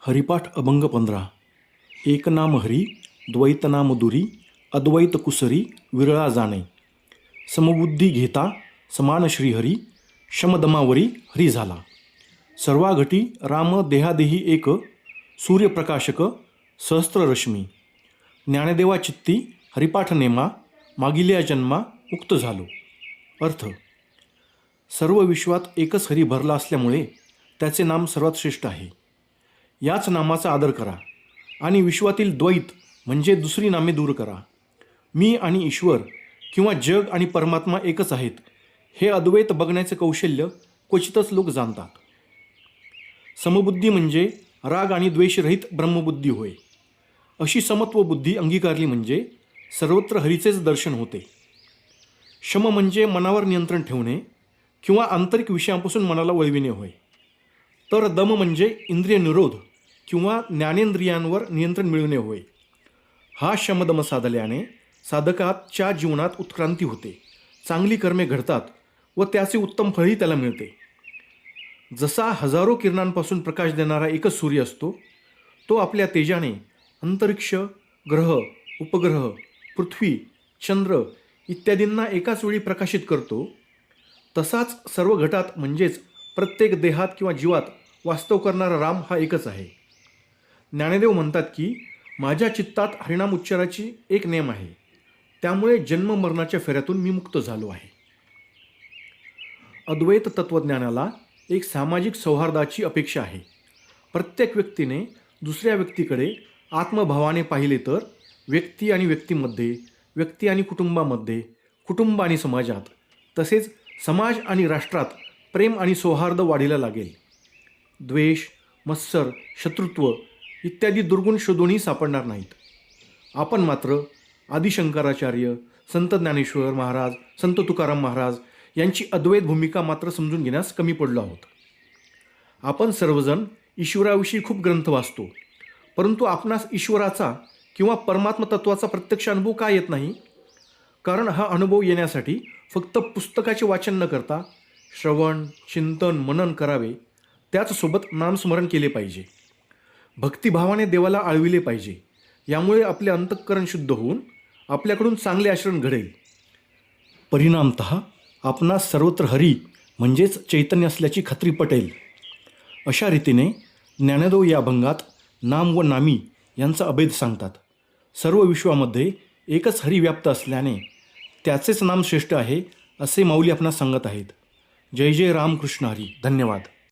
हरिपाठ अभंग 15. एक नाम हरी द्वैत नाम दुरी अद्वैत कुसरी विरळा जाणे. समबुद्धी घेता समान श्रीहरी शमदमावरी हरी झाला. सर्वाघटी राम देहादेही एक सूर्यप्रकाशक सहस्त्ररश्मी. ज्ञानदेवा चित्ती हरिपाठ नेमा मागिल्या जन्मा मुक्त झालो. अर्थ: सर्व विश्वात एकच हरी भरला असल्यामुळे त्याचे नाम सर्वात श्रेष्ठ आहे. याच नामाचा आदर करा आणि विश्वातील द्वैत म्हणजे दुसरी नामे दूर करा. मी आणि ईश्वर किंवा जग आणि परमात्मा एकच आहेत हे अद्वैत बघण्याचे कौशल्य क्वचितच लोक जाणतात. समबुद्धी म्हणजे राग आणि द्वेषरहित ब्रह्मबुद्धी होय. अशी समत्व बुद्धी अंगीकारली म्हणजे सर्वत्र हरीचेच दर्शन होते. शम म्हणजे मनावर नियंत्रण ठेवणे किंवा आंतरिक विषयांपासून मनाला वळविणे होय. तर दम म्हणजे इंद्रिय निरोध किंवा ज्ञानेंद्रियांवर नियंत्रण मिळवणे होय. हा शमदम साधल्याने साधकाच्या जीवनात उत्क्रांती होते, चांगली कर्मे घडतात व त्याचे उत्तम फळही त्याला मिळते. जसा हजारो किरणांपासून प्रकाश देणारा एकच सूर्य असतो, तो आपल्या तेजाने अंतरिक्ष, ग्रह, उपग्रह, पृथ्वी, चंद्र इत्यादींना एकाच वेळी प्रकाशित करतो, तसाच सर्व घटात म्हणजेच प्रत्येक देहात किंवा जीवात वास्तव करणारा राम हा एकच आहे. ज्ञानदेव म्हणतात की माझ्या चित्तात हरिनाम उच्चाराची एक नेम आहे, त्यामुळे जन्म मरणाच्या फेऱ्यातून मी मुक्त झालो आहे. अद्वैत तत्त्वज्ञानाला एक सामाजिक सौहार्दाची अपेक्षा आहे. प्रत्येक व्यक्तीने दुसऱ्या व्यक्तीकडे आत्मभावाने पाहिले तर व्यक्ती आणि व्यक्तीमध्ये, व्यक्ती आणि कुटुंबामध्ये, कुटुंब आणि समाजात, तसेच समाज आणि राष्ट्रात प्रेम आणि सौहार्द वाढीला लागेल. द्वेष, मत्सर, शत्रुत्व इत्यादी दुर्गुण शोधूनही सापडणार नाहीत. आपण मात्र आदिशंकराचार्य, संत ज्ञानेश्वर महाराज, संत तुकाराम महाराज यांची अद्वैत भूमिका मात्र समजून घेण्यास कमी पडलो आहोत. आपण सर्वजण ईश्वराविषयी खूप ग्रंथ वाचतो, परंतु आपणास ईश्वराचा किंवा परमात्म तत्वाचा प्रत्यक्ष अनुभव का येत नाही? कारण हा अनुभव येण्यासाठी फक्त पुस्तकाचे वाचन न करता श्रवण, चिंतन, मनन करावे. त्याचसोबत नामस्मरण केले पाहिजे. भक्तिभावाने देवाला आळविले पाहिजे. यामुळे आपले अंतःकरण शुद्ध होऊन आपल्याकडून चांगले आचरण घडेल. परिणामतः आपणास सर्वत्र हरी म्हणजेच चैतन्य असल्याची खात्री पटेल. अशा रीतीने ज्ञानदेव या अभंगात नाम व नामी यांचा अभेद सांगतात. सर्व विश्वामध्ये एकच हरी व्याप्त असल्याने त्याचेच नाम श्रेष्ठ आहे असे माऊली आपणास सांगत आहेत. जय जय रामकृष्ण हरी. धन्यवाद.